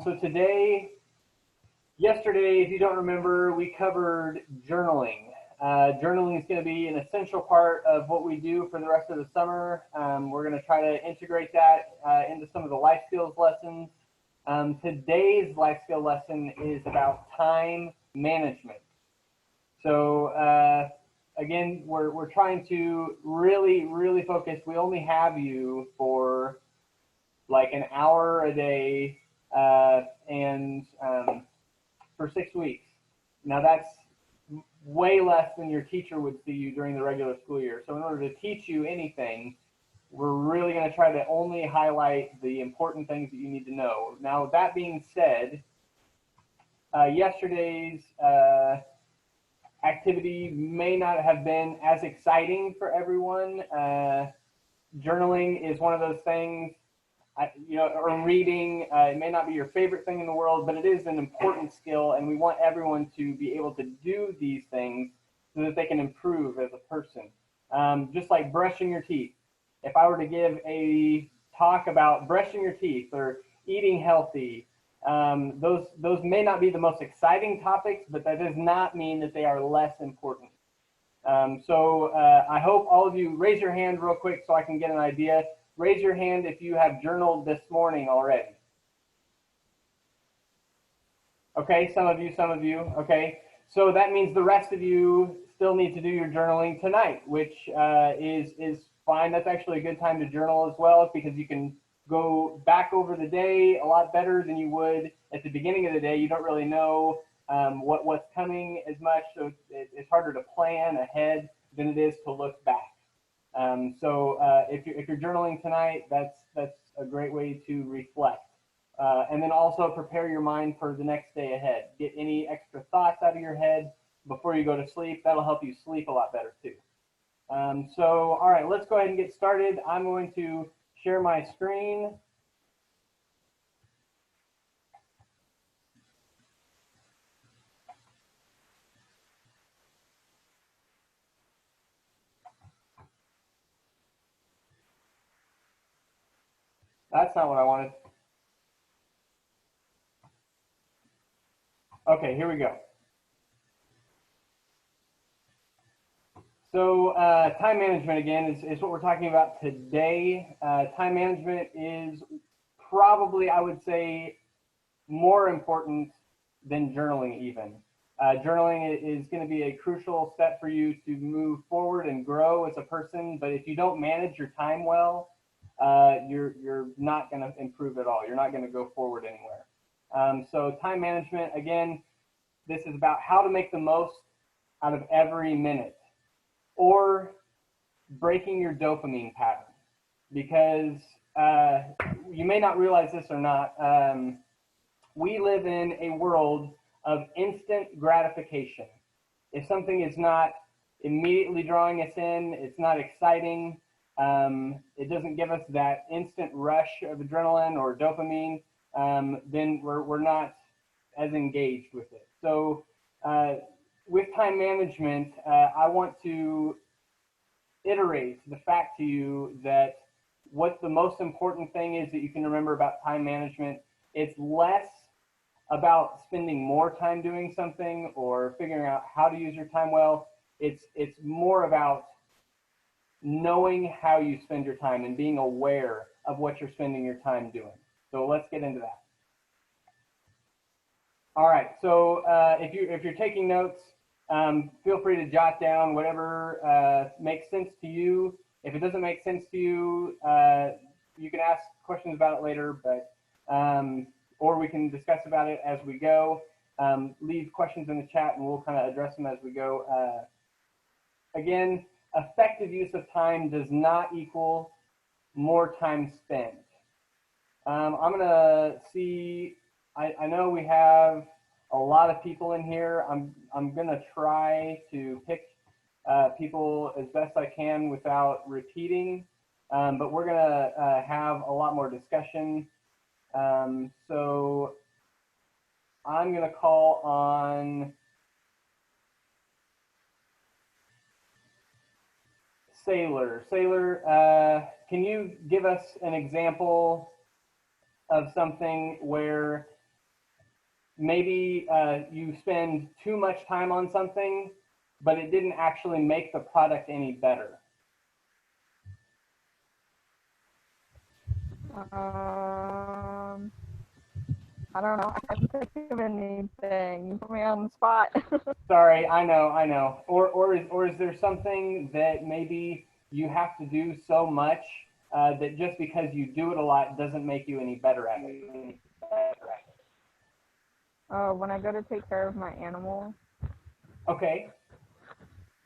So yesterday, if you don't remember, we covered journaling. Journaling is going to be an essential part of what we do for the rest of the summer. We're going to try to integrate that into some of the life skills lessons. Today's life skill lesson is about time management. So again, we're trying to really focus. We only have you for like an hour a day and for 6 weeks. Now that's way less than your teacher would see you during the regular school year. So in order to teach you anything, we're really going to try to only highlight the important things that you need to know. Now, that being said, yesterday's activity may not have been as exciting for everyone. Journaling is one of those things, or reading, it may not be your favorite thing in the world, but it is an important skill, and we want everyone to be able to do these things so that they can improve as a person. Just like brushing your teeth. If I were to give a talk about brushing your teeth or eating healthy, those may not be the most exciting topics, but that does not mean that they are less important. So I hope all of you raise your hand real quick so I can get an idea. Raise your hand if you have journaled this morning already. Okay, some of you, okay. So that means the rest of you still need to do your journaling tonight, which is fine. That's actually a good time to journal as well, because you can go back over the day a lot better than you would at the beginning of the day. You don't really know what's coming as much, so it's harder to plan ahead than it is to look back. So if you're journaling tonight, that's a great way to reflect. And then also prepare your mind for the next day ahead. Get any extra thoughts out of your head before you go to sleep. That'll help you sleep a lot better too. So, all right, let's go ahead and get started. I'm going to share my screen. That's not what I wanted. Okay, here we go. So time management, again, is what we're talking about today. Time management is probably, I would say, more important than journaling even. Journaling is going to be a crucial step for you to move forward and grow as a person, but if you don't manage your time well, you're not going to improve at all. You're not going to go forward anywhere. So time management, again, this is about how to make the most out of every minute, or breaking your dopamine pattern, because you may not realize this or not. We live in a world of instant gratification. If something is not immediately drawing us in, it's not exciting, it doesn't give us that instant rush of adrenaline or dopamine, then we're not as engaged with it. So with time management, I want to iterate the fact to you that what the most important thing is that you can remember about time management. It's less about spending more time doing something or figuring out how to use your time well. It's more about knowing how you spend your time and being aware of what you're spending your time doing. So let's get into that. All right, so if you're taking notes, feel free to jot down whatever makes sense to you. If it doesn't make sense to you, you can ask questions about it later, but or we can discuss about it as we go. Leave questions in the chat and we'll kind of address them as we go. Again, effective use of time does not equal more time spent. I'm gonna see, I know we have a lot of people in here. I'm gonna try to pick people as best I can without repeating, but we're gonna have a lot more discussion. So I'm gonna call on Sailor. Sailor, can you give us an example of something where maybe you spend too much time on something, but it didn't actually make the product any better? I don't know. I can't think of anything. You put me on the spot. Sorry, I know. Or is there something that maybe you have to do so much that just because you do it a lot doesn't make you any better at it? When I go to take care of my animal. Okay,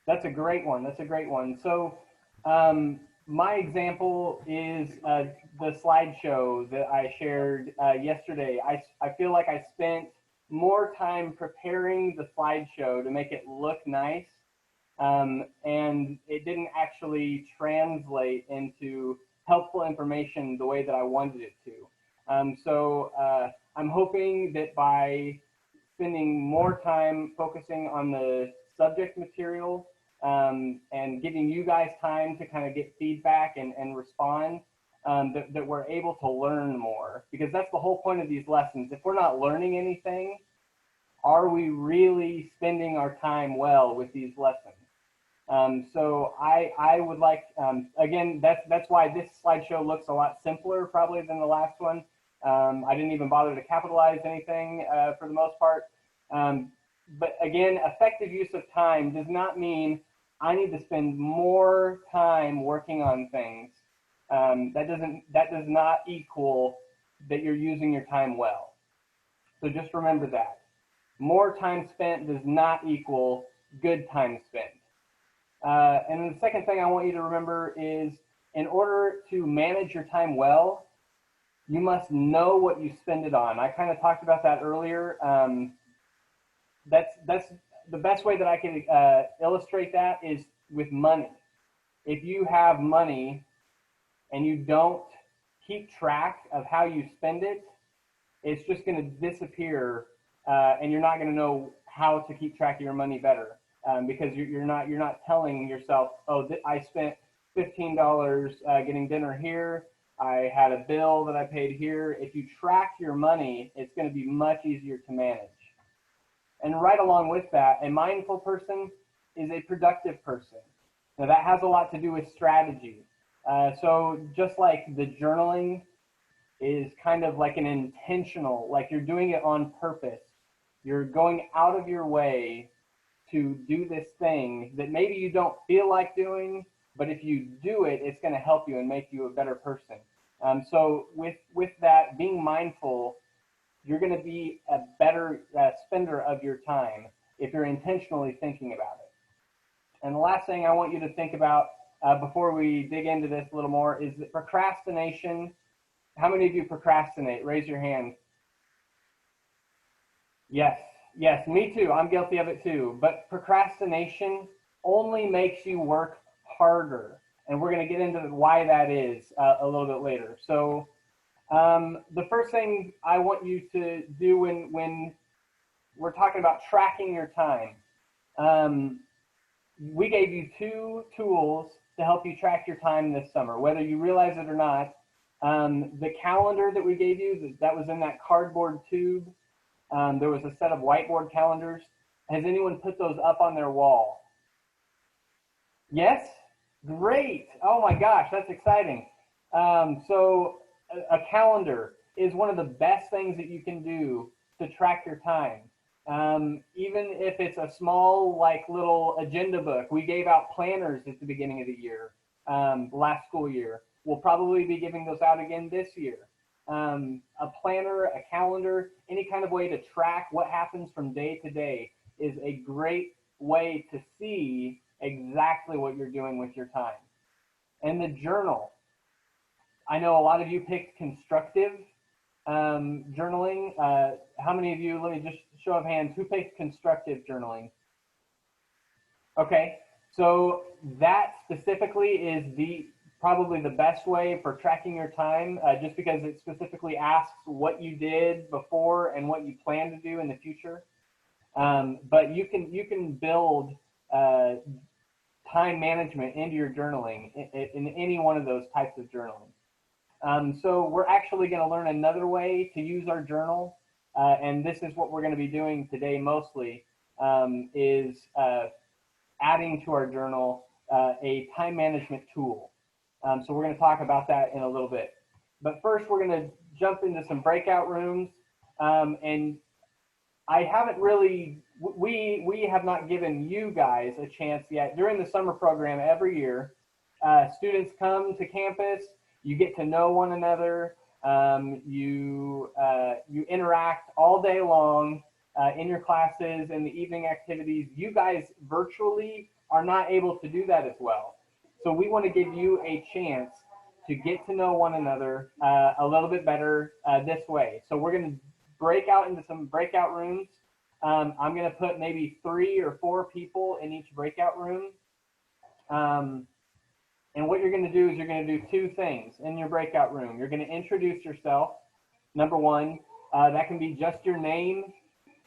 that's a great one. That's a great one. So, my example is the slideshow that I shared yesterday. I feel like I spent more time preparing the slideshow to make it look nice, and it didn't actually translate into helpful information the way that I wanted it to. I'm hoping that by spending more time focusing on the subject material and giving you guys time to kind of get feedback and respond, that we're able to learn more, because that's the whole point of these lessons. If we're not learning anything, are we really spending our time well with these lessons? So I would like, again, that's why this slideshow looks a lot simpler probably than the last one. I didn't even bother to capitalize anything for the most part. But again, effective use of time does not mean I need to spend more time working on things. That does not equal that you're using your time well. So just remember that. More time spent does not equal good time spent. And the second thing I want you to remember is, in order to manage your time well, you must know what you spend it on. I kind of talked about that earlier. That's the best way that I can illustrate that is with money. If you have money and you don't keep track of how you spend it, it's just going to disappear, and you're not going to know how to keep track of your money better, because you're not telling yourself, oh, I spent $15 getting dinner here. I had a bill that I paid here. If you track your money, it's going to be much easier to manage. And right along with that, a mindful person is a productive person. Now that has a lot to do with strategy. So just like the journaling is kind of like an intentional, like you're doing it on purpose. You're going out of your way to do this thing that maybe you don't feel like doing, but if you do it, it's going to help you and make you a better person. So with that, being mindful, you're going to be a better spender of your time if you're intentionally thinking about it. And the last thing I want you to think about before we dig into this a little more is that procrastination. How many of you procrastinate? Raise your hand. Yes, me too. I'm guilty of it too. But procrastination only makes you work harder. And we're going to get into why that is a little bit later. So the first thing I want you to do when we're talking about tracking your time, we gave you 2 tools to help you track your time this summer, whether you realize it or not. The calendar that we gave you, that was in that cardboard tube. There was a set of whiteboard calendars. Has anyone put those up on their wall? Yes? Great. Oh my gosh, that's exciting. So a calendar is one of the best things that you can do to track your time. Even if it's a small, like, little agenda book. We gave out planners at the beginning of the year, last school year. We'll probably be giving those out again this year. A planner, a calendar, any kind of way to track what happens from day to day is a great way to see exactly what you're doing with your time. And the journal. I know a lot of you picked constructive journaling. How many of you, let me just show of hands, who picked constructive journaling? Okay, so that specifically is probably the best way for tracking your time, just because it specifically asks what you did before and what you plan to do in the future. But you can build time management into your journaling in any one of those types of journaling. So we're actually going to learn another way to use our journal and this is what we're going to be doing today mostly, is adding to our journal a time management tool. So we're going to talk about that in a little bit. But first, we're going to jump into some breakout rooms. And I haven't really, we have not given you guys a chance yet. During the summer program every year, students come to campus, you get to know one another, you interact all day long in your classes and the evening activities. You guys virtually are not able to do that as well. So we want to give you a chance to get to know one another a little bit better this way. So we're going to break out into some breakout rooms. I'm going to put maybe 3 or 4 people in each breakout room. And what you're going to do is you're going to do 2 things in your breakout room. You're going to introduce yourself. Number 1, that can be just your name.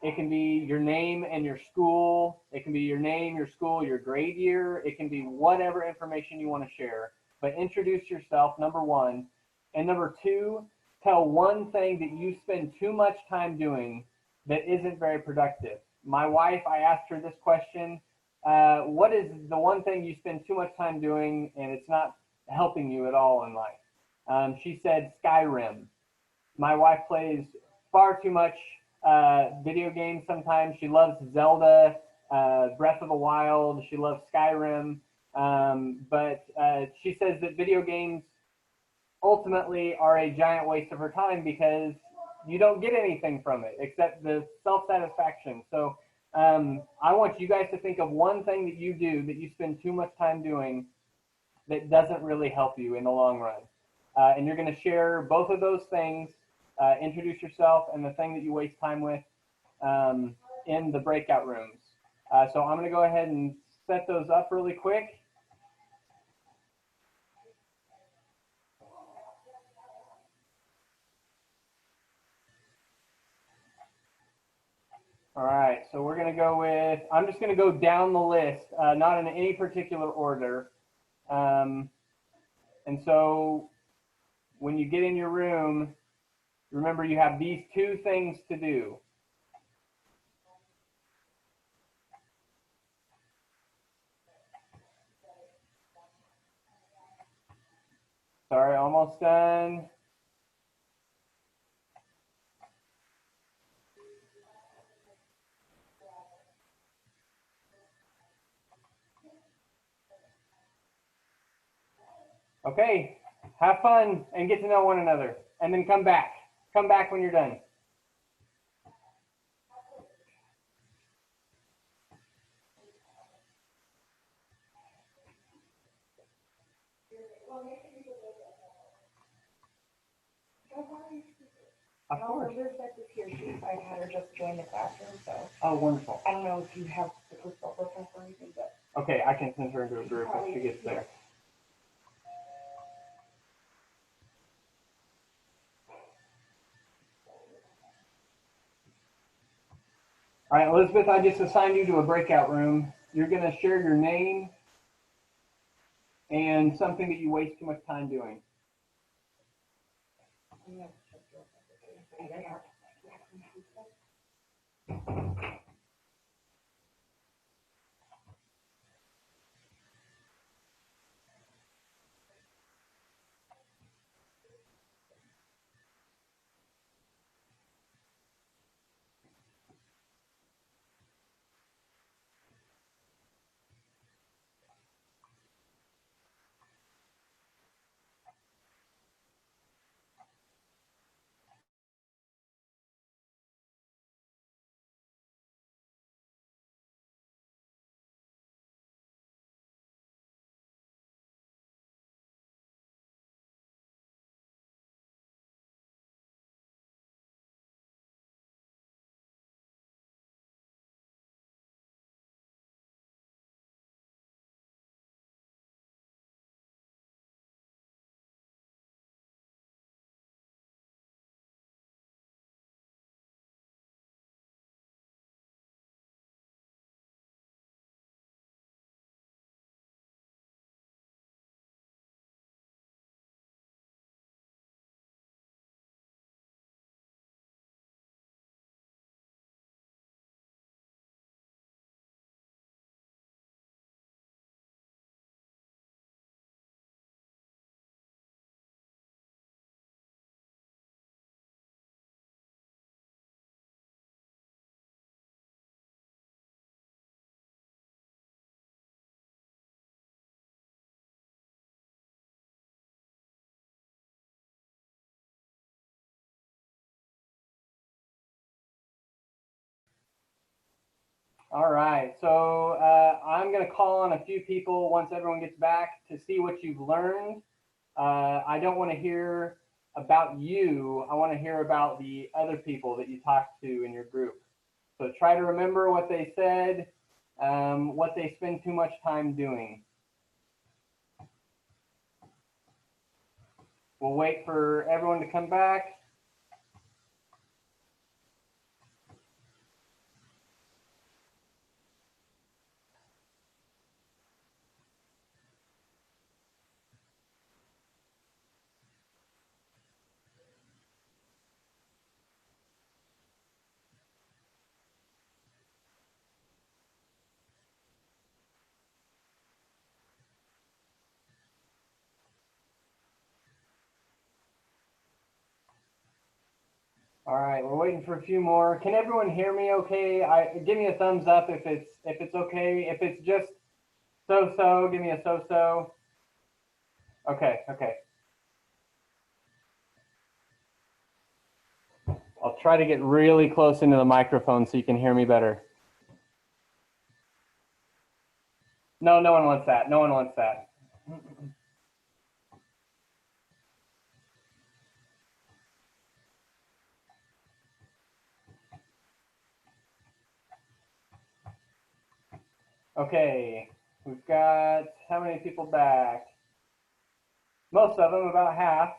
It can be your name and your school. It can be your name, your school, your grade year. It can be whatever information you want to share. But introduce yourself, number 1. And number 2, tell one thing that you spend too much time doing that isn't very productive. My wife, I asked her this question. What is the one thing you spend too much time doing and it's not helping you at all in life? She said Skyrim. My wife plays far too much video games sometimes. She loves Zelda, Breath of the Wild. She loves Skyrim. But she says that video games ultimately are a giant waste of her time because you don't get anything from it except the self-satisfaction. So I want you guys to think of one thing that you do that you spend too much time doing that doesn't really help you in the long run. And you're going to share both of those things, introduce yourself and the thing that you waste time with in the breakout rooms. So I'm going to go ahead and set those up really quick. All right, so we're going to go with, I'm just going to go down the list, not in any particular order. And so when you get in your room, remember you have these 2 things to do. Sorry, almost done. Okay, have fun and get to know one another, and then come back. Come back when you're done. Of course. Elizabeth is here too. I had her just join the classroom, so Oh, wonderful. I don't know if you have the group over or anything, but Okay, I can send her into a group if she gets there. All right, Elizabeth, I just assigned you to a breakout room. You're going to share your name and something that you waste too much time doing. I'm gonna check All right, so I'm going to call on a few people once everyone gets back to see what you've learned. I don't want to hear about you. I want to hear about the other people that you talked to in your group. So try to remember what they said, what they spend too much time doing. We'll wait for everyone to come back. All right, we're waiting for a few more. Can everyone hear me okay? Give me a thumbs up if it's okay. If it's just so, give me a so. Okay. I'll try to get really close into the microphone so you can hear me better. No, no one wants that. No one wants that. Okay, we've got how many people back? Most of them, about half.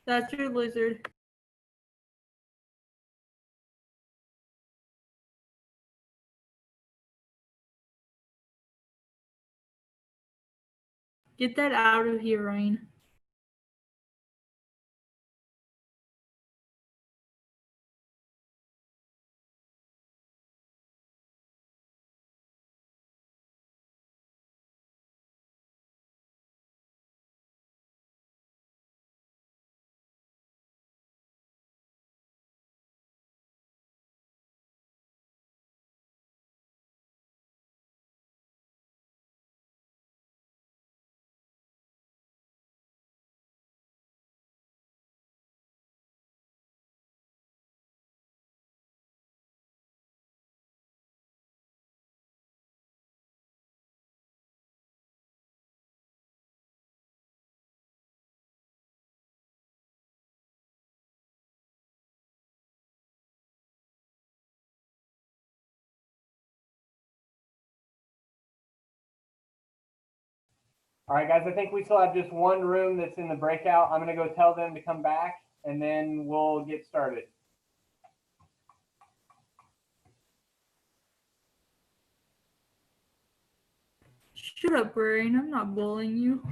That's your lizard. Get that out of here, Ryan. All right, guys, I think we still have just one room that's in the breakout. I'm going to go tell them to come back, and then we'll get started. Shut up, Brain. I'm not bullying you.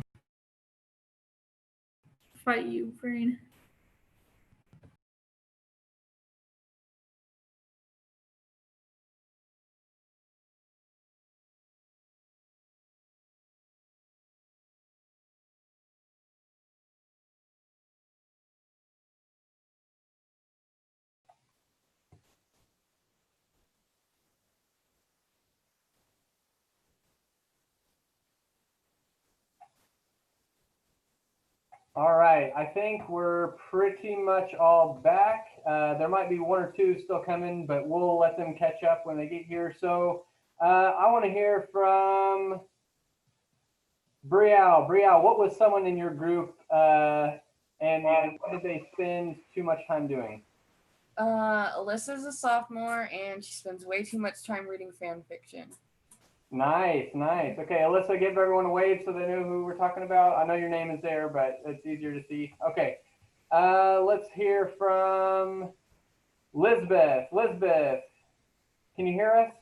Fight you, Brain. All right, I think we're pretty much all back. There might be one or two still coming, but we'll let them catch up when they get here. So I want to hear from Brielle. Brielle, what was someone in your group and what did they spend too much time doing? Alyssa's a sophomore and she spends way too much time reading fan fiction. Nice. Okay, Alyssa, give everyone a wave so they know who we're talking about. I know your name is there, but it's easier to see. Okay, Let's hear from Lisbeth. Lisbeth, can you hear us?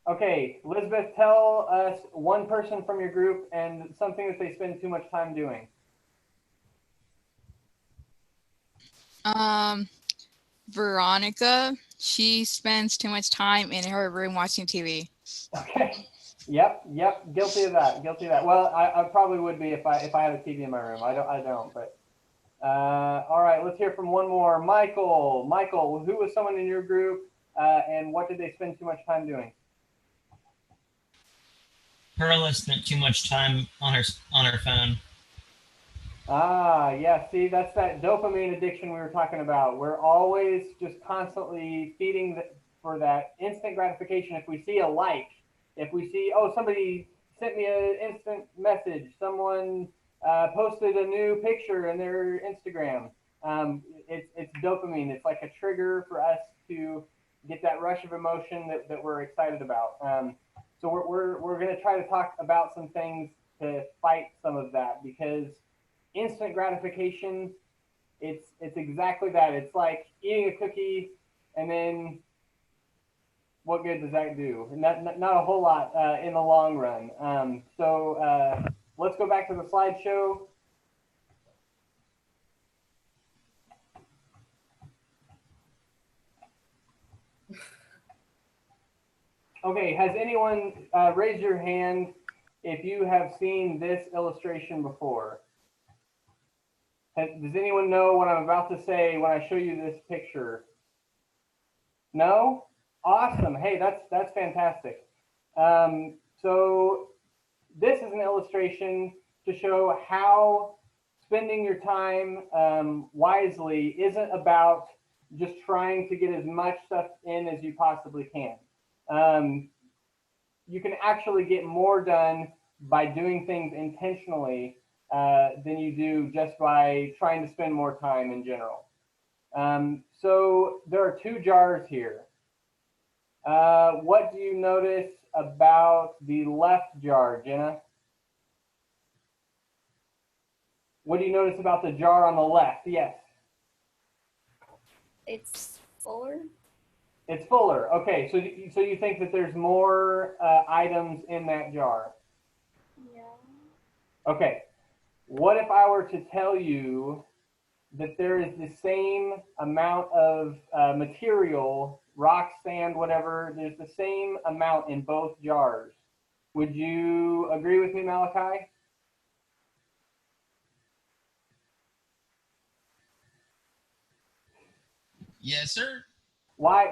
Okay, Lisbeth, tell us one person from your group and something that they spend too much time doing. Veronica, she spends too much time in her room watching TV. Okay. Yep. Guilty of that. Well, I probably would be if I had a TV in my room. I don't. But all right, let's hear from one more. Michael. Michael, who was someone in your group, and what did they spend too much time doing? Perla spent too much time on her phone. Ah, yeah. See, that's that dopamine addiction we were talking about. We're always just constantly feeding for that instant gratification. If we see a like, if we see, oh, somebody sent me an instant message, someone posted a new picture in their Instagram. It's dopamine. It's like a trigger for us to get that rush of emotion that we're excited about. So we're going to try to talk about some things to fight some of that, because instant gratification, it's exactly that. It's like eating a cookie, and then what good does that do? Not a whole lot in the long run. So let's go back to the slideshow. Okay, has anyone raised your hand if you have seen this illustration before? Does anyone know what I'm about to say when I show you this picture? No? Awesome. Hey, that's fantastic. So this is an illustration to show how spending your time wisely isn't about just trying to get as much stuff in as you possibly can. You can actually get more done by doing things intentionally than you do just by trying to spend more time in general. So there are two jars here. What do you notice about the left jar, Jenna? What do you notice about the jar on the left? Yes. It's fuller. It's fuller. Okay, so you think that there's more items in that jar? Yeah. Okay. What if I were to tell you that there is the same amount of material, rock, sand, whatever, there's the same amount in both jars? Would you agree with me, Malachi? Yes, sir. Why,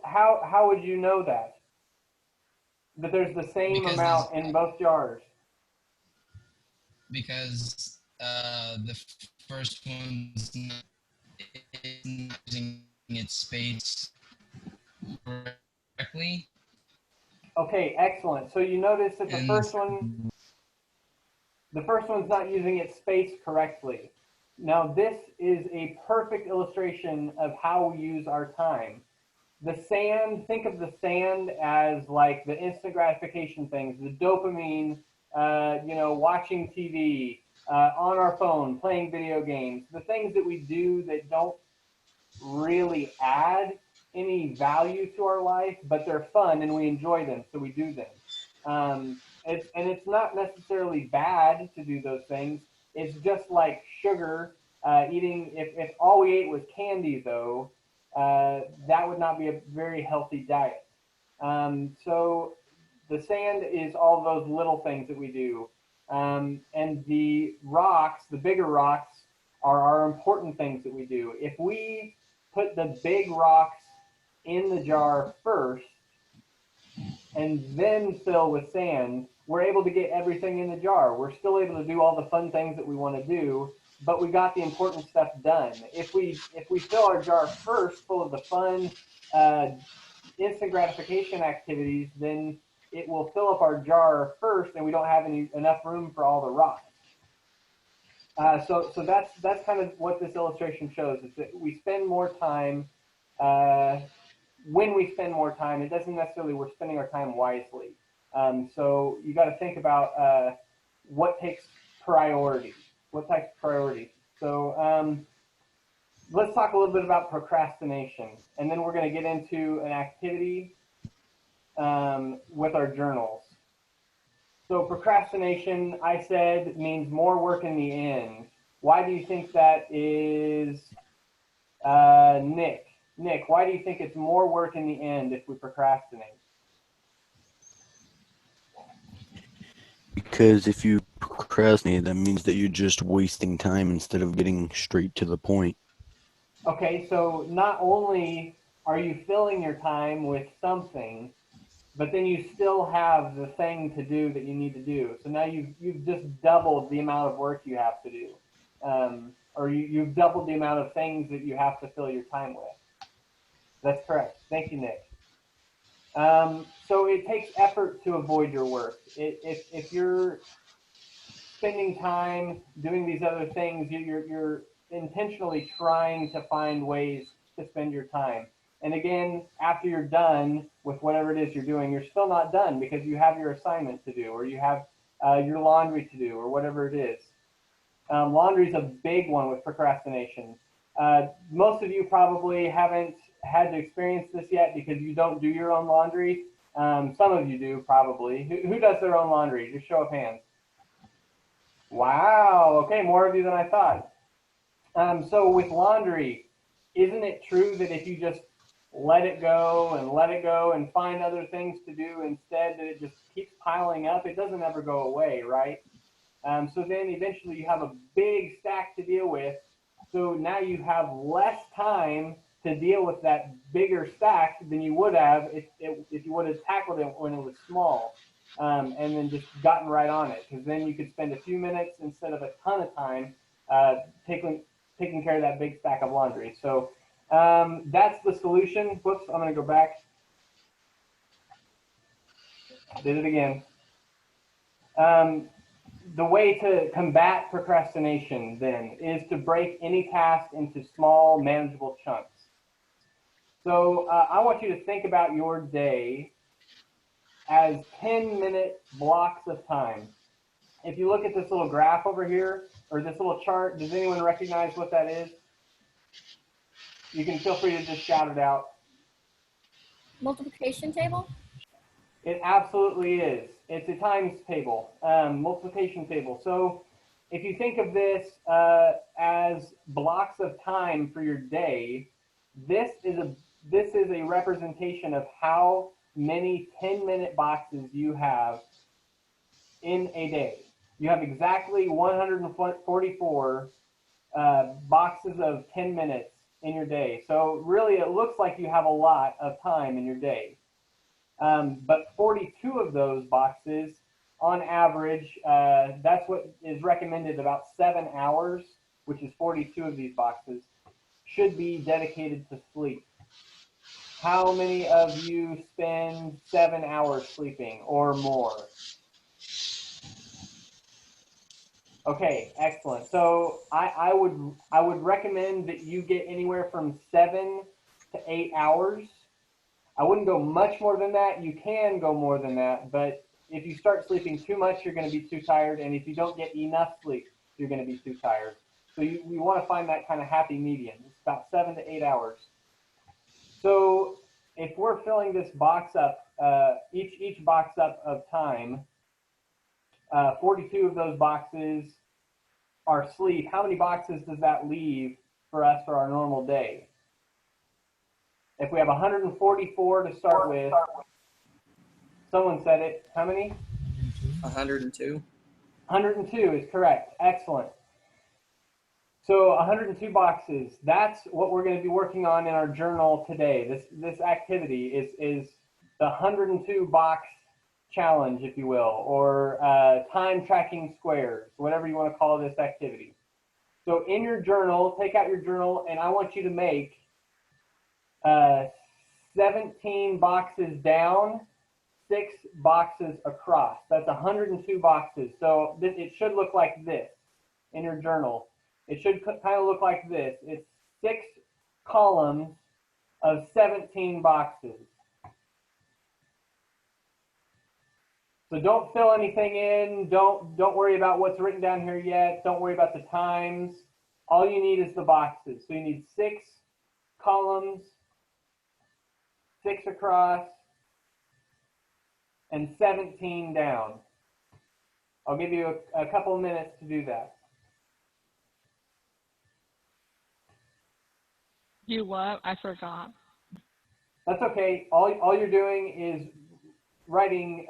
how would you know that? That there's the same amount in both jars? Because the first one's not using its space correctly. Okay, excellent. So you notice that the And first one's not using its space correctly. Now this is a perfect illustration of how we use our time. The sand, think of the sand as like the instant gratification things, the dopamine, watching TV, on our phone, playing video games, the things that we do that don't really add any value to our life, but they're fun and we enjoy them, so we do them. It's not necessarily bad to do those things. It's just like sugar. Eating, if all we ate was candy, though, that would not be a very healthy diet. So the sand is all those little things that we do. And the rocks, the bigger rocks, are our important things that we do. If we put the big rocks in the jar first and then fill with sand, we're able to get everything in the jar. We're still able to do all the fun things that we want to do, but we got the important stuff done. If we fill our jar first full of the fun, instant gratification activities, then it will fill up our jar first, and we don't have enough room for all the rocks. So that's kind of what this illustration shows, is that we spend more time. When we spend more time, it doesn't necessarily we're spending our time wisely. So you got to think about what takes priority. What takes priority? So let's talk a little bit about procrastination, and then we're going to get into an activity with our journals. So procrastination, I said, means more work in the end. Why do you think that is, Nick? Nick, why do you think it's more work in the end if we procrastinate? Because if you procrastinate, that means that you're just wasting time instead of getting straight to the point. Okay, so not only are you filling your time with something, but then you still have the thing to do that you need to do. So now you've just doubled the amount of work you have to do, or you've doubled the amount of things that you have to fill your time with. That's correct. Thank you, Nick. So it takes effort to avoid your work. If you're spending time doing these other things, you're intentionally trying to find ways to spend your time. And again, after you're done with whatever it is you're doing, you're still not done because you have your assignment to do, or you have your laundry to do, or whatever it is. Laundry is a big one with procrastination. Most of you probably haven't had to experience this yet because you don't do your own laundry. Some of you do probably. Who does their own laundry? Just show of hands. Wow. Okay, more of you than I thought. So with laundry, isn't it true that if you just let it go and find other things to do instead, that it just keeps piling up? It doesn't ever go away, right? So then eventually you have a big stack to deal with. So now you have less time to deal with that bigger stack than you would have if you would have tackled it when it was small, and then just gotten right on it. Because then you could spend a few minutes instead of a ton of time taking care of that big stack of laundry. So that's the solution. Whoops, I'm going to go back. Did it again. The way to combat procrastination then is to break any task into small, manageable chunks. So I want you to think about your day as 10-minute blocks of time. If you look at this little graph over here, or this little chart, does anyone recognize what that is? You can feel free to just shout it out. Multiplication table? It absolutely is. It's a times table, multiplication table. So if you think of this as blocks of time for your day, this is a representation of how many 10-minute boxes you have in a day. You have exactly 144 boxes of 10 minutes in your day. So really, it looks like you have a lot of time in your day. But 42 of those boxes, on average, that's what is recommended, about 7 hours, which is 42 of these boxes, should be dedicated to sleep. How many of you spend 7 hours sleeping or more? Okay, excellent. So I would recommend that you get anywhere from 7 to 8 hours. I wouldn't go much more than that. You can go more than that, but if you start sleeping too much, you're going to be too tired, and if you don't get enough sleep, you're going to be too tired. So you want to find that kind of happy medium. It's about 7 to 8 hours. So if we're filling this box up, each box up of time, 42 of those boxes are sleep. How many boxes does that leave for us for our normal day? If we have 144 to start with, someone said it. How many? 102. 102 is correct. Excellent. So 102 boxes. That's what we're going to be working on in our journal today. This activity is the 102 box challenge, if you will, or time tracking squares, whatever you want to call this activity. So in your journal, take out your journal, and I want you to make 17 boxes down, 6 boxes across. That's 102 boxes. So it should look like this in your journal. It should kind of look like this. It's 6 columns of 17 boxes. So don't fill anything in. Don't worry about what's written down here yet. Don't worry about the times. all you need is the boxes. So you need 6 columns, 6 across, and 17 down. I'll give you a couple of minutes to do that. You what? I forgot. That's okay. All you're doing is writing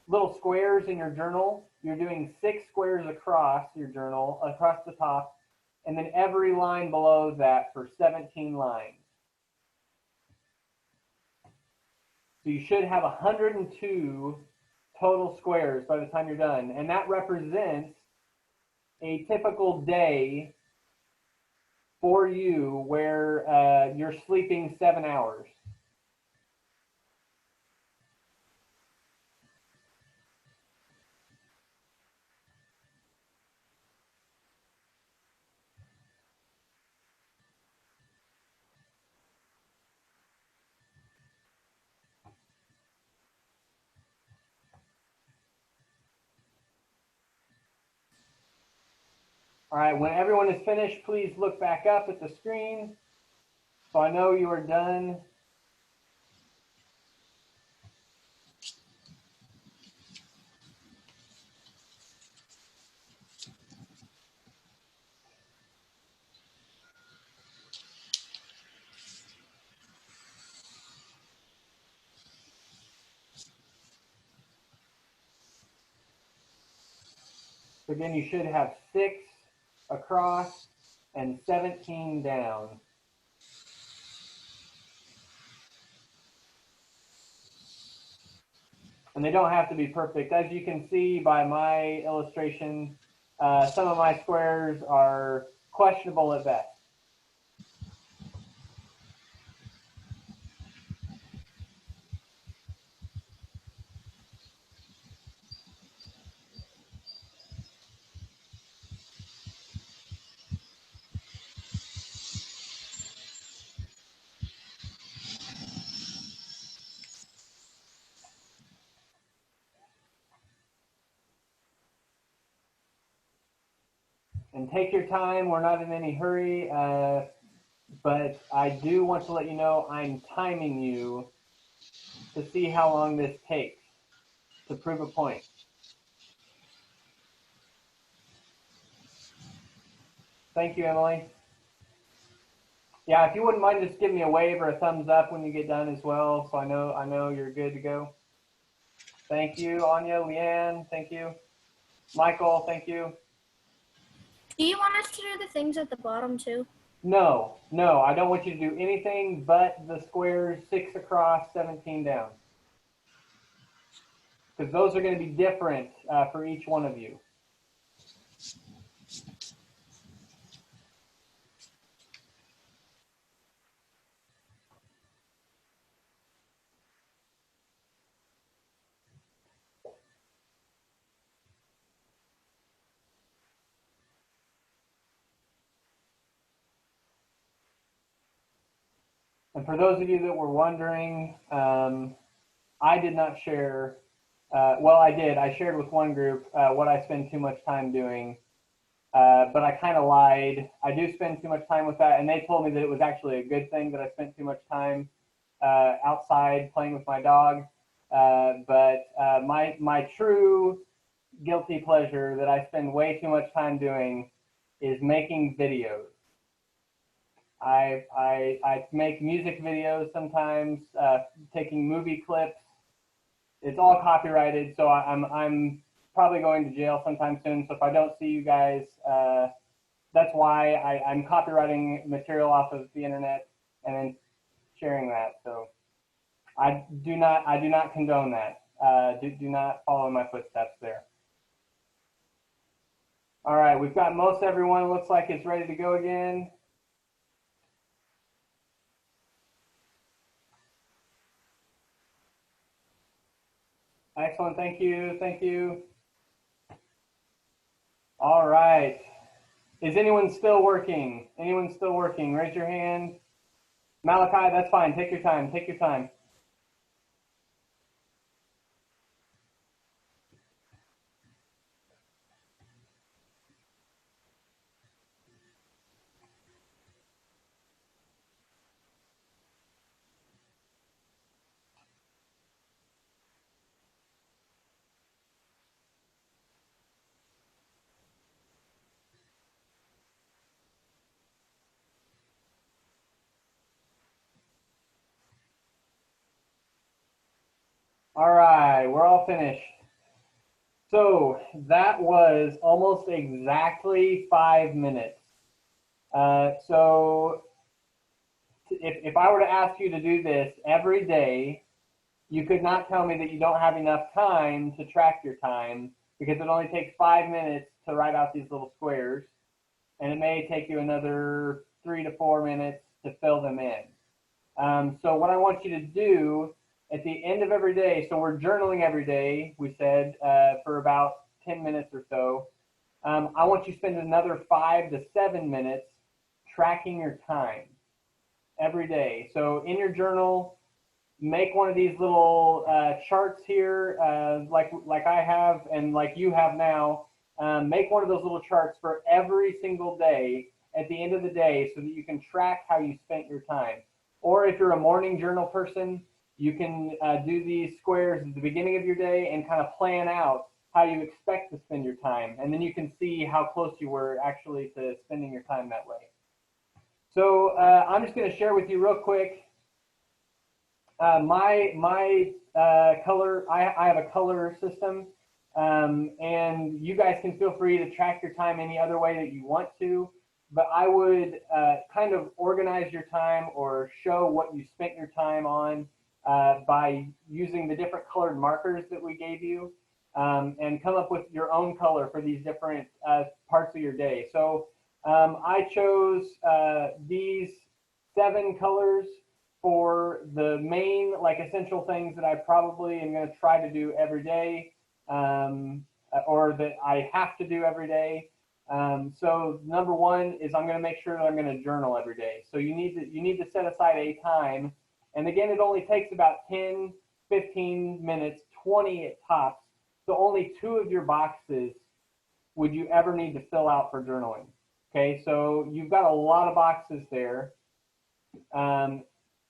little squares in your journal. You're doing 6 squares across your journal, across the top, and then every line below that for 17 lines. So you should have 102 total squares by the time you're done. And that represents a typical day for you where you're sleeping 7 hours. All right, when everyone is finished, please look back up at the screen so I know you are done. So again, you should have 6 across and 17 down. And they don't have to be perfect. As you can see by my illustration, some of my squares are questionable at best. And take your time. We're not in any hurry, but I do want to let you know I'm timing you to see how long this takes to prove a point. Thank you, Emily. Yeah, if you wouldn't mind just give me a wave or a thumbs up when you get done as well, so I know you're good to go. Thank you, Anya, Leanne, thank you. Michael, thank you. Do you want us to do the things at the bottom too? No, I don't want you to do anything but the squares 6 across, 17 down. Because those are going to be different for each one of you. And for those of you that were wondering, I did not share, well, I did. I shared with one group what I spend too much time doing, but I kind of lied. I do spend too much time with that, and they told me that it was actually a good thing that I spent too much time outside playing with my dog. But my true guilty pleasure that I spend way too much time doing is making videos. I make music videos sometimes, taking movie clips. It's all copyrighted, so I'm probably going to jail sometime soon. So if I don't see you guys, that's why I'm copywriting material off of the internet and then sharing that. So I do not condone that. Do not follow in my footsteps there. All right, we've got most everyone. It looks like it's ready to go again. Excellent, thank you, thank you. All right, is anyone still working? Anyone still working? Raise your hand. Malachi, that's fine, take your time, take your time. right, we're all finished. So that was almost exactly 5 minutes. So if I were to ask you to do this every day, you could not tell me that you don't have enough time to track your time, because it only takes 5 minutes to write out these little squares, and it may take you another 3 to 4 minutes to fill them in. So what I want you to do at the end of every day, so we're journaling every day, we said, for about 10 minutes or so. I want you to spend another 5 to 7 minutes tracking your time every day. So in your journal, make one of these little charts here, like I have and like you have now. Make one of those little charts for every single day at the end of the day, so that you can track how you spent your time. Or if you're a morning journal person, you can do these squares at the beginning of your day and kind of plan out how you expect to spend your time. And then you can see how close you were actually to spending your time that way. So I'm just going to share with you real quick my color. I have a color system, and you guys can feel free to track your time any other way that you want to. But I would kind of organize your time or show what you spent your time on by using the different colored markers that we gave you, and come up with your own color for these different parts of your day. So I chose these 7 colors for the main, like, essential things that I probably am going to try to do every day, or that I have to do every day. So number 1 is I'm going to make sure that I'm going to journal every day. So you need to set aside a time. And again, it only takes about 10, 15 minutes, 20 at tops. So only 2 of your boxes would you ever need to fill out for journaling. Okay, so you've got a lot of boxes there.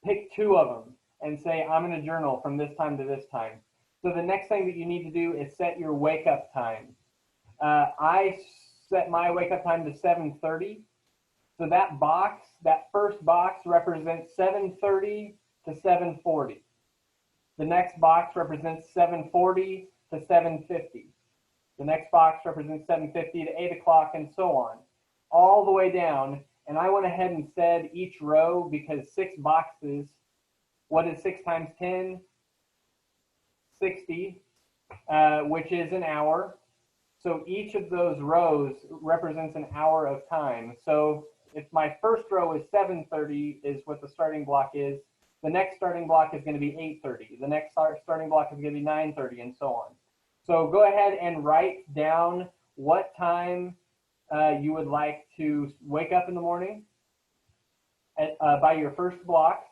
Pick 2 of them and say, I'm going to journal from this time to this time. So the next thing that you need to do is set your wake up time. I set my wake up time to 7:30. So that box, that first box, represents 7:30 to 7:40. The next box represents 7:40 to 7:50. The next box represents 7:50 to 8 o'clock, and so on, all the way down. And I went ahead and said each row, because 6 boxes, what is 6 times 10? 60, which is an hour. So each of those rows represents an hour of time. So if my first row is 7:30 is what the starting block is, the next starting block is going to be 8:30. The next starting block is going to be 9:30, and so on. So go ahead and write down what time you would like to wake up in the morning by your first block.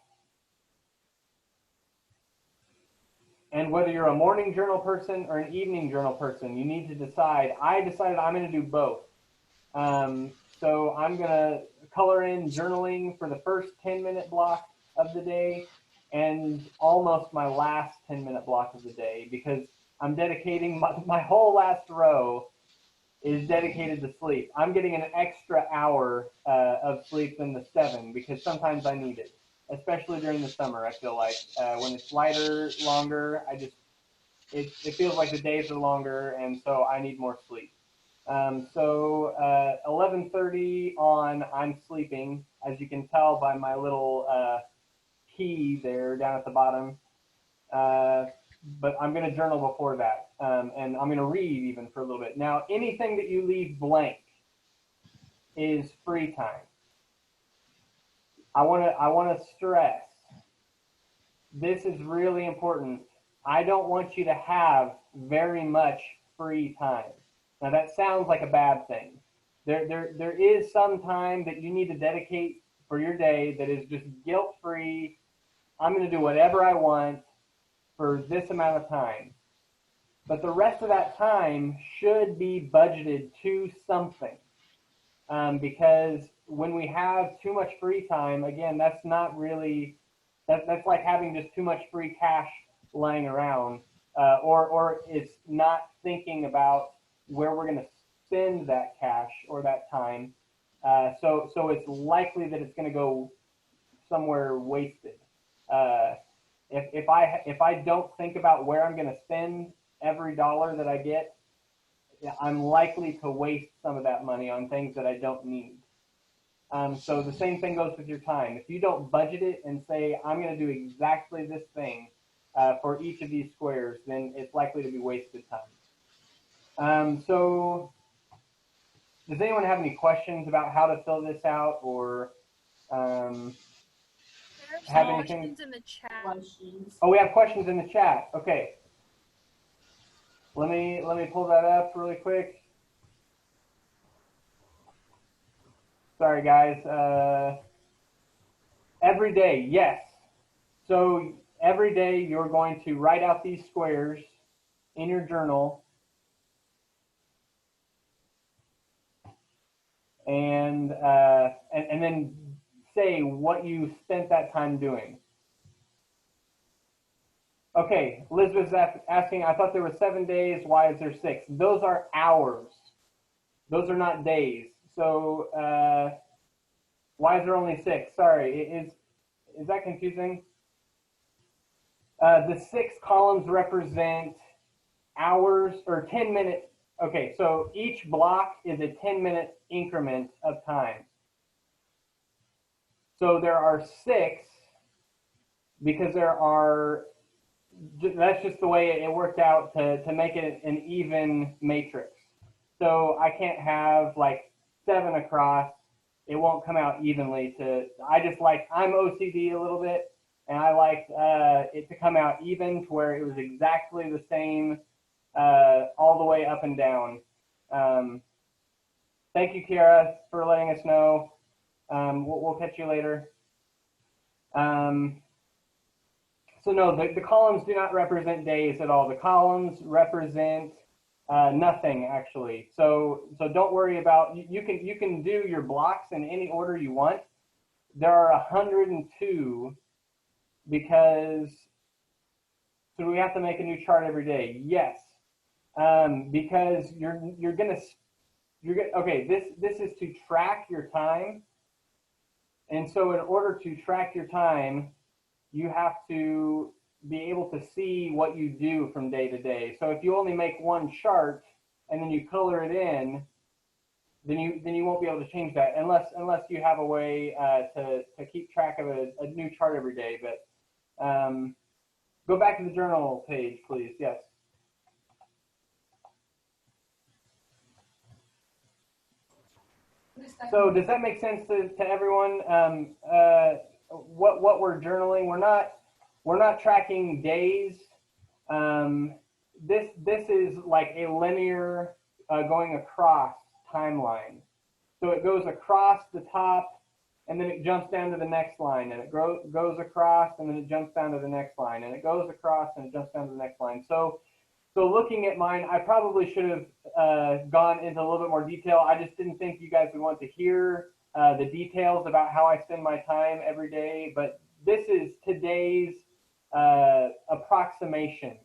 And whether you're a morning journal person or an evening journal person, you need to decide. I decided I'm going to do both. So I'm going to color in journaling for the first 10-minute block of the day and almost my last 10-minute block of the day, because I'm dedicating my whole last row is dedicated to sleep. I'm getting an extra hour of sleep than the 7, because sometimes I need it, especially during the summer. I feel like when it's lighter, longer, it feels like the days are longer, and so I need more sleep. So 11:30 on, I'm sleeping, as you can tell by my little key there down at the bottom. But I'm going to journal before that, and I'm going to read even for a little bit. Now, anything that you leave blank is free time. I want to stress, this is really important. I don't want you to have very much free time. Now, that sounds like a bad thing. There is some time that you need to dedicate for your day that is just guilt-free. I'm going to do whatever I want for this amount of time. But the rest of that time should be budgeted to something. Because when we have too much free time, again, that's not really, that's like having just too much free cash lying around, or it's not thinking about where we're going to spend that cash or that time. So it's likely that it's going to go somewhere wasted. If I don't think about where I'm going to spend every dollar that I get, I'm likely to waste some of that money on things that I don't need. So the same thing goes with your time. If you don't budget it and say, I'm going to do exactly this thing for each of these squares, then it's likely to be wasted time. So does anyone have any questions about how to fill this out, or have anything? Questions in the chat. Oh, we have questions in the chat. Okay. Let me pull that up really quick. Sorry, guys. Every day, yes. So every day you're going to write out these squares in your journal, and then say what you spent that time doing. Okay, Elizabeth's asking, I thought there were 7 days. Why is there 6? Those are hours. Those are not days. So why is there only 6? Sorry, is that confusing? The 6 columns represent hours or 10 minutes. Okay, so each block is a 10-minute increment of time. So there are 6 because that's just the way it worked out to make it an even matrix. So I can't have like 7 across. It won't come out evenly. I'm OCD a little bit, and I like it to come out even to where it was exactly the same all the way up and down. Thank you, Kiara, for letting us know. We'll catch you later. So no, the columns do not represent days at all. The columns represent nothing, actually. So don't worry about, you can do your blocks in any order you want. There are 102 because, so we have to make a new chart every day. Yes, because okay, this is to track your time. And so in order to track your time, you have to be able to see what you do from day to day. So if you only make one chart and then you color it in, then you won't be able to change that unless you have a way to keep track of a new chart every day. But go back to the journal page, please. Yes. So does that make sense to everyone? What we're journaling, we're not tracking days. This is like a linear going across timeline. So it goes across the top, and then it jumps down to the next line, and it goes across, and then it jumps down to the next line, and it goes across, and it jumps down to the next line. So looking at mine, I probably should have gone into a little bit more detail. I just didn't think you guys would want to hear the details about how I spend my time every day, but this is today's approximation.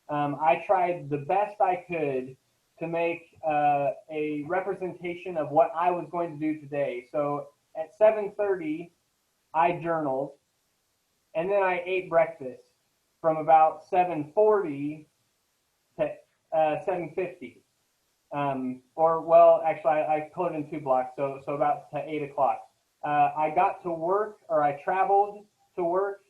I tried the best I could to make a representation of what I was going to do today. So at 7:30, I journaled, and then I ate breakfast from about 7:40 to 7:50. Or, well, actually, I colored in 2 blocks, so about to 8 o'clock. I got to work, or I traveled to work,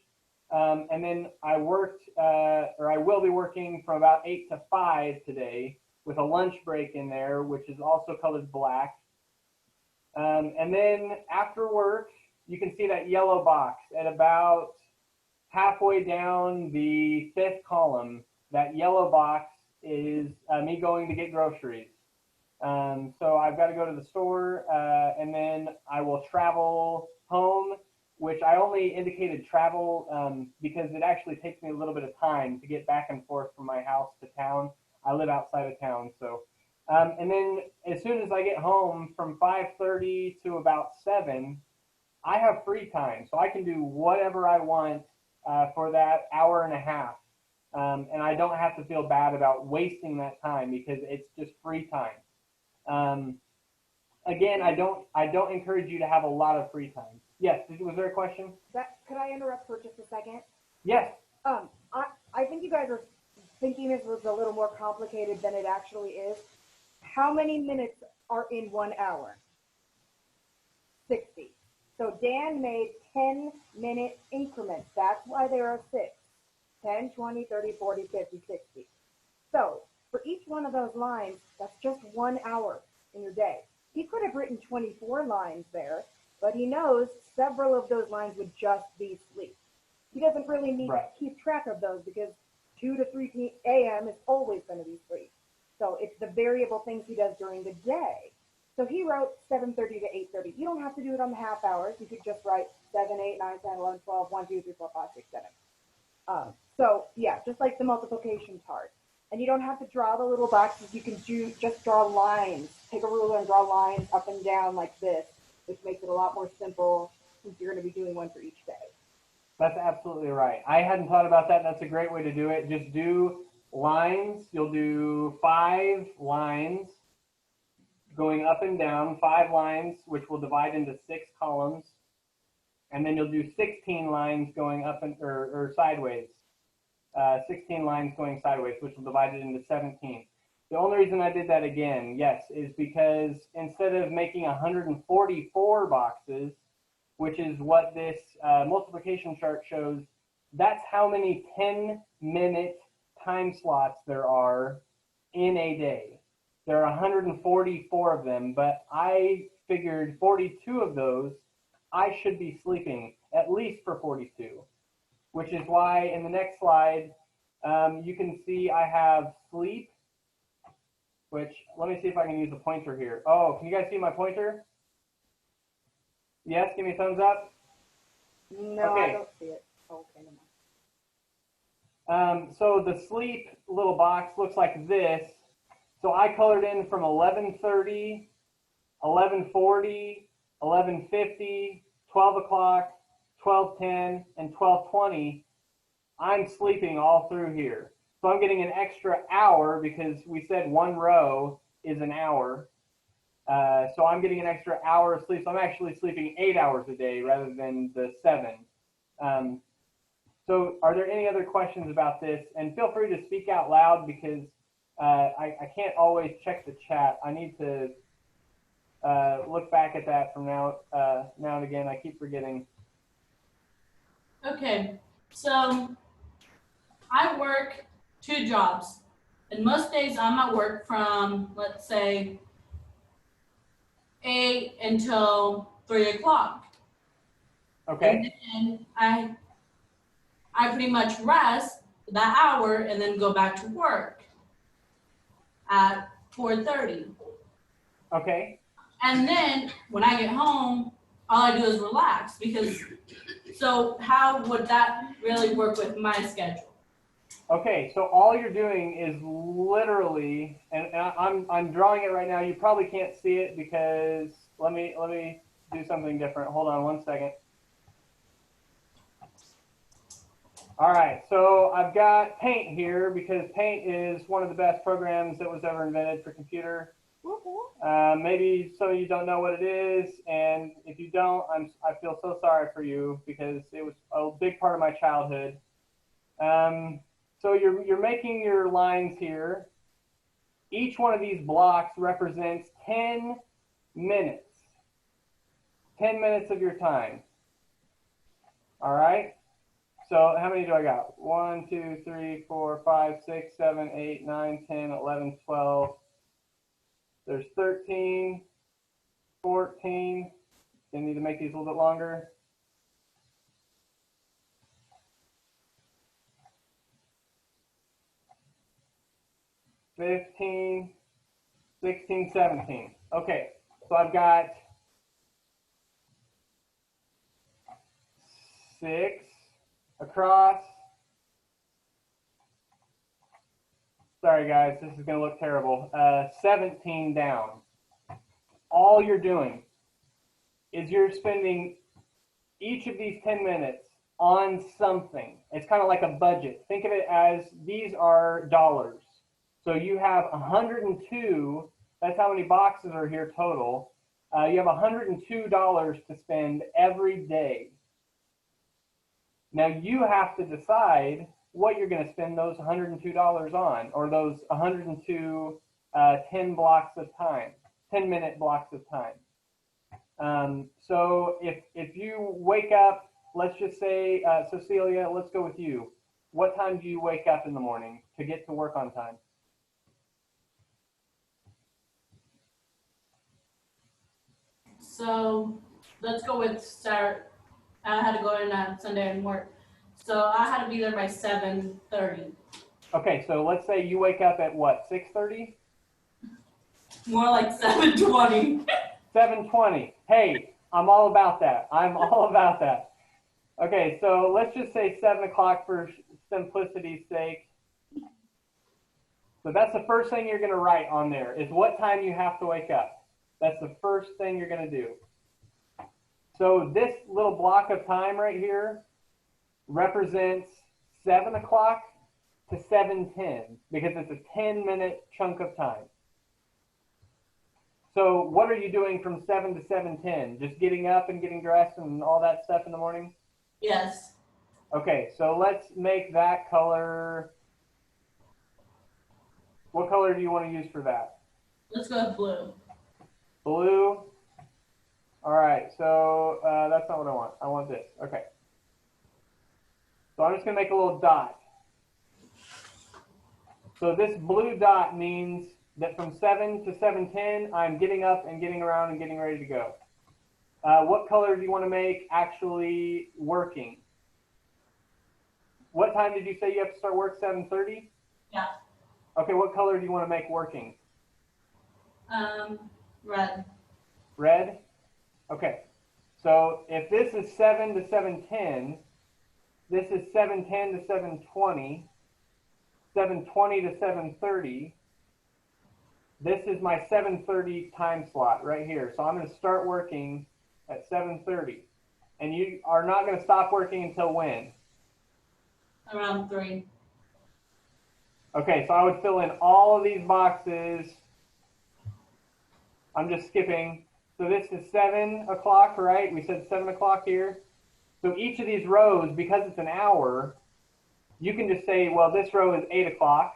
and then I worked, or I will be working from about 8 to 5 today with a lunch break in there, which is also colored black. And then after work, you can see that yellow box at about halfway down the 5th column. That yellow box is me going to get groceries. So I've got to go to the store, and then I will travel home, which I only indicated travel because it actually takes me a little bit of time to get back and forth from my house to town. I live outside of town, so. And then as soon as I get home from 5:30 to about 7, I have free time, so I can do whatever I want for that hour and a half. And I don't have to feel bad about wasting that time because it's just free time. Again, I don't encourage you to have a lot of free time. Yes, was there a question? Could I interrupt for just a second? Yes. I think you guys are thinking this was a little more complicated than it actually is. How many minutes are in 1 hour? 60. So Dan made 10-minute increments. That's why there are 6. 10, 20, 30, 40, 50, 60. So for each one of those lines, that's just 1 hour in your day. He could have written 24 lines there, but he knows several of those lines would just be sleep. He doesn't really need to keep track of those because 2 to 3 a.m. is always going to be sleep. So it's the variable things he does during the day. So he wrote 7:30 to 8:30. You don't have to do it on the half hours. You could just write 7, 8, 9, 10, 11, 12, 1, 2, 3, 4, 5, 6, 7. So yeah, just like the multiplication part. And you don't have to draw the little boxes. You can just draw lines. Take a ruler and draw lines up and down like this, which makes it a lot more simple since you're going to be doing one for each day. That's absolutely right. I hadn't thought about that. That's a great way to do it. Just do lines. You'll do 5 lines going up and down, 5 lines, which will divide into 6 columns. And then you'll do 16 lines going up and or sideways. 16 lines going sideways, which will divide it into 17. The only reason I did that again, yes, is because instead of making 144 boxes, which is what this multiplication chart shows, that's how many 10-minute time slots there are in a day. There are 144 of them, but I figured 42 of those I should be sleeping, at least for 42, which is why in the next slide, you can see I have sleep, which, let me see if I can use a pointer here. Oh, can you guys see my pointer? Yes, give me a thumbs up. No, Okay. I don't see it. Okay, never mind. So the sleep little box looks like this. So I colored in from 11:30, 11:40, 11:50, 12 o'clock, 12:10, and 12:20. I'm sleeping all through here. So I'm getting an extra hour because we said 1 row is an hour. So I'm getting an extra hour of sleep. So I'm actually sleeping 8 hours a day rather than the 7. So are there any other questions about this? And feel free to speak out loud because I can't always check the chat. I need to look back at that from now and again. I keep forgetting. Okay, so I work 2 jobs, and most days I'm at work from, let's say, 8 until 3 o'clock. Okay. And then I pretty much rest that hour and then go back to work at 4:30. Okay. And then when I get home, all I do is relax so how would that really work with my schedule? Okay, so all you're doing is literally, and I'm drawing it right now. You probably can't see it because let me do something different. Hold on 1 second. All right, so I've got Paint here because Paint is one of the best programs that was ever invented for computer. Maybe some of you don't know what it is, and if you don't, I feel so sorry for you because it was a big part of my childhood. So you're making your lines here. Each one of these blocks represents 10 minutes. 10 minutes of your time. All right? So how many do I got? 1, 2, 3, 4, 5, 6, 7, 8, 9, 10, 11, 12. There's 13, 14. You need to make these a little bit longer. 15, 16, 17. Okay, so I've got 6 across. Sorry guys, this is going to look terrible. 17 down. All you're doing is you're spending each of these 10 minutes on something. It's kind of like a budget. Think of it as these are dollars. So you have 102, that's how many boxes are here total. You have $102 to spend every day. Now you have to decide what you're going to spend those $102 on, or those 102 10 blocks of time, 10-minute blocks of time. So if you wake up, let's just say, Cecilia, let's go with you. What time do you wake up in the morning to get to work on time? So let's go with start. I had to go in on Sunday and work. So I had to be there by 7:30. Okay, so let's say you wake up at what, 6:30? More like 7:20. 7:20. Hey, I'm all about that. I'm all about that. Okay, so let's just say 7 o'clock for simplicity's sake. So that's the first thing you're going to write on there is what time you have to wake up. That's the first thing you're going to do. So this little block of time right here represents 7 o'clock to 7:10 because it's a 10-minute chunk of time. So what are you doing from 7 to 7:10? Just getting up and getting dressed and all that stuff in the morning? Yes. Okay, so let's make that color. What color do you want to use for that? Let's go with blue. Blue. All right, so that's not what I want. I want this. Okay. So I'm just going to make a little dot. So this blue dot means that from 7 to 7:10, I'm getting up and getting around and getting ready to go. What color do you want to make actually working? What time did you say you have to start work? 7:30? Yeah. Okay, what color do you want to make working? Red. Red? Okay. So if this is 7 to 7:10, this is 7:10 to 7:20, 7:20 to 7:30. This is my 7:30 time slot right here. So I'm going to start working at 7:30. And you are not going to stop working until when? Around 3. Okay, so I would fill in all of these boxes. I'm just skipping. So this is 7 o'clock, right? We said 7 o'clock here. So each of these rows, because it's an hour, you can just say, well, this row is 8 o'clock.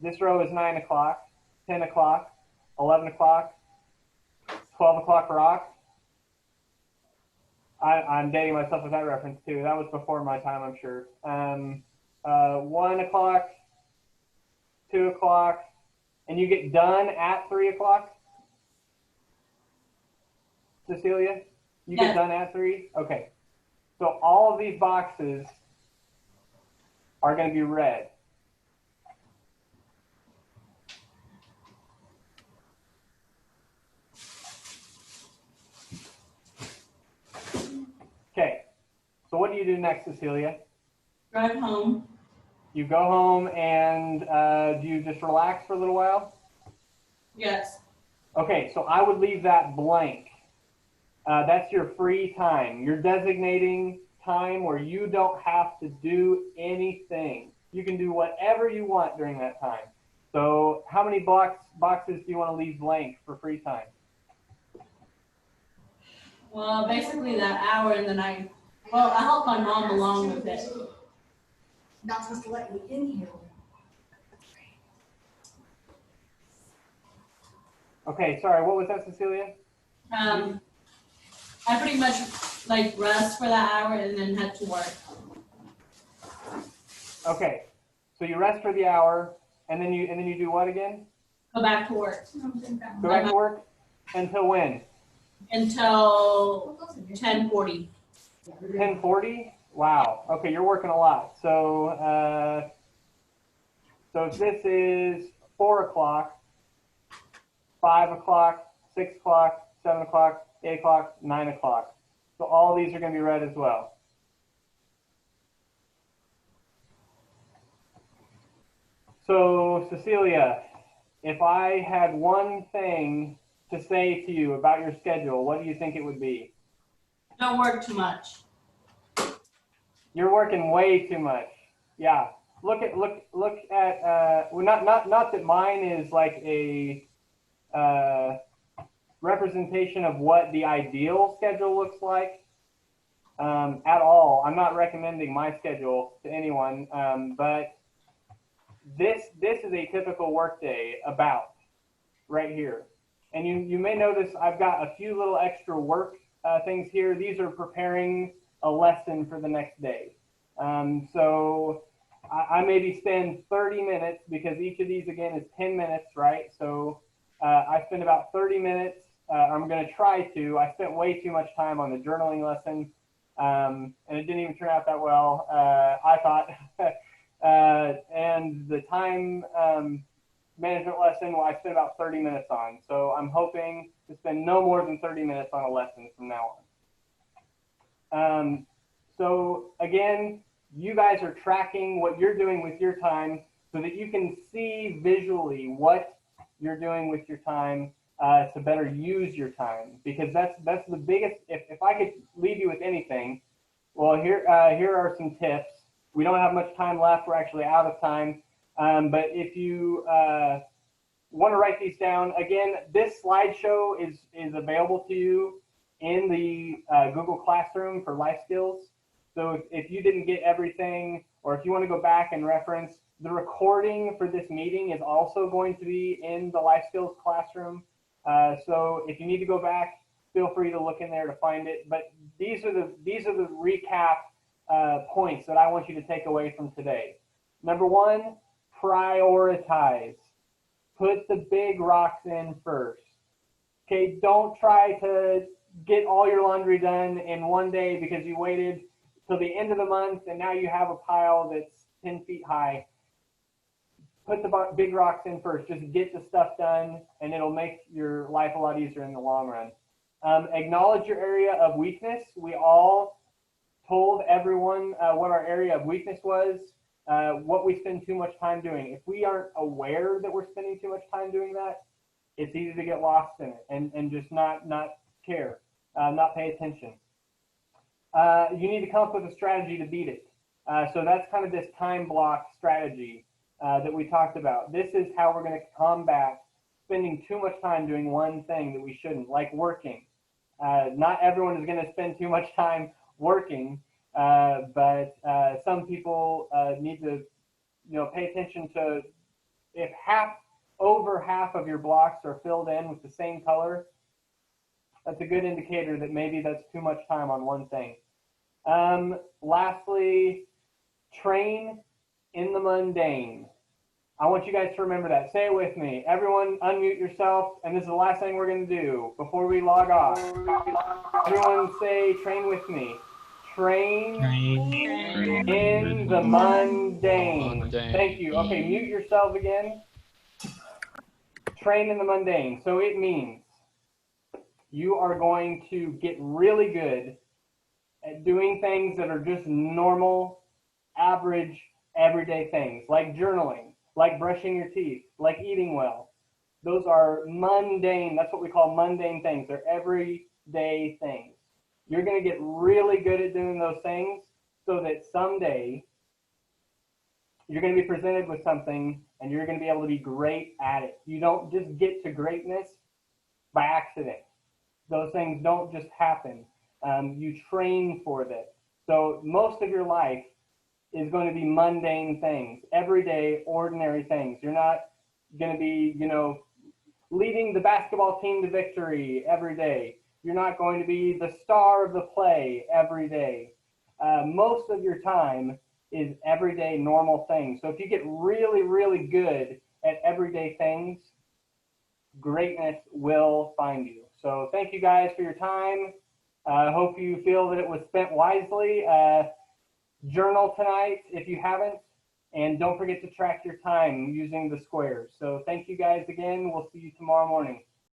This row is 9 o'clock, 10 o'clock, 11 o'clock, 12 o'clock rock. I'm dating myself with that reference too. That was before my time, I'm sure. 1 o'clock, 2 o'clock, and you get done at 3 o'clock? Cecilia? You get done at 3? Okay. So all of these boxes are going to be red. Okay. So what do you do next, Cecilia? Drive home. You go home and do you just relax for a little while? Yes. Okay, so I would leave that blank. That's your free time. You're designating time where you don't have to do anything. You can do whatever you want during that time. So how many boxes do you want to leave blank for free time? Well, basically that hour and then I help my mom along with it. Not supposed to let me in here. Okay, sorry, what was that, Cecilia? I pretty much like rest for that hour and then head to work. Okay, so you rest for the hour, and then you do what again? Go back to work. Go back to work until when? Until 10:40. 10:40? Wow. Okay, you're working a lot. So so if this is 4 o'clock, 5 o'clock, 6 o'clock, 7 o'clock, 8 o'clock, 9 o'clock. So all these are going to be red as well. So Cecilia, if I had one thing to say to you about your schedule, what do you think it would be? Don't work too much. You're working way too much. Yeah. Look at well, not that mine is like a representation of what the ideal schedule looks like, at all. I'm not recommending my schedule to anyone, but this is a typical workday about right here. And you may notice I've got a few little extra work things here. These are preparing a lesson for the next day. So I maybe spend 30 minutes because each of these again is 10 minutes, right? So I spend about 30 minutes. I'm going to try to. I spent way too much time on the journaling lesson, and it didn't even turn out that well, I thought. And the time management lesson, well, I spent about 30 minutes on. So I'm hoping to spend no more than 30 minutes on a lesson from now on. So again, you guys are tracking what you're doing with your time so that you can see visually what you're doing with your time to better use your time, because that's the biggest. If I could leave you with anything, well, here are some tips. We don't have much time left. We're actually out of time. But if you want to write these down, again, this slideshow is available to you in the Google Classroom for life skills. So if you didn't get everything, or if you want to go back and reference, the recording for this meeting is also going to be in the life skills classroom. So if you need to go back, feel free to look in there to find it. But these are the recap points that I want you to take away from today. Number one, prioritize. Put the big rocks in first. Okay, don't try to get all your laundry done in one day because you waited till the end of the month and now you have a pile that's 10 feet high. Put the big rocks in first. Just get the stuff done, and it'll make your life a lot easier in the long run. Acknowledge your area of weakness. We all told everyone what our area of weakness was, what we spend too much time doing. If we aren't aware that we're spending too much time doing that, it's easy to get lost in it and just not care, not pay attention. You need to come up with a strategy to beat it. So that's kind of this time block strategy that we talked about. This is how we're going to combat spending too much time doing one thing that we shouldn't, like working. Not everyone is going to spend too much time working, but some people need to, pay attention to if over half of your blocks are filled in with the same color. That's a good indicator that maybe that's too much time on one thing. Lastly, train in the mundane. I want you guys to remember that. Say it with me. Everyone unmute yourself, and this is the last thing we're going to do before we log off. Everyone say, train with me. Train in the mundane. Thank you. Okay, mute yourself again. Train in the mundane. So it means you are going to get really good at doing things that are just normal, average, everyday things, like journaling, like brushing your teeth, like eating well. Those are mundane. That's what we call mundane things. They're everyday things. You're going to get really good at doing those things so that someday you're going to be presented with something and you're going to be able to be great at it. You don't just get to greatness by accident. Those things don't just happen. You train for this. So most of your life is going to be mundane things, everyday, ordinary things. You're not going to be, leading the basketball team to victory every day. You're not going to be the star of the play every day. Most of your time is everyday, normal things. So if you get really, really good at everyday things, greatness will find you. So thank you guys for your time. I hope you feel that it was spent wisely. Journal tonight if you haven't, and don't forget to track your time using the squares. So thank you guys again. We'll see you tomorrow morning.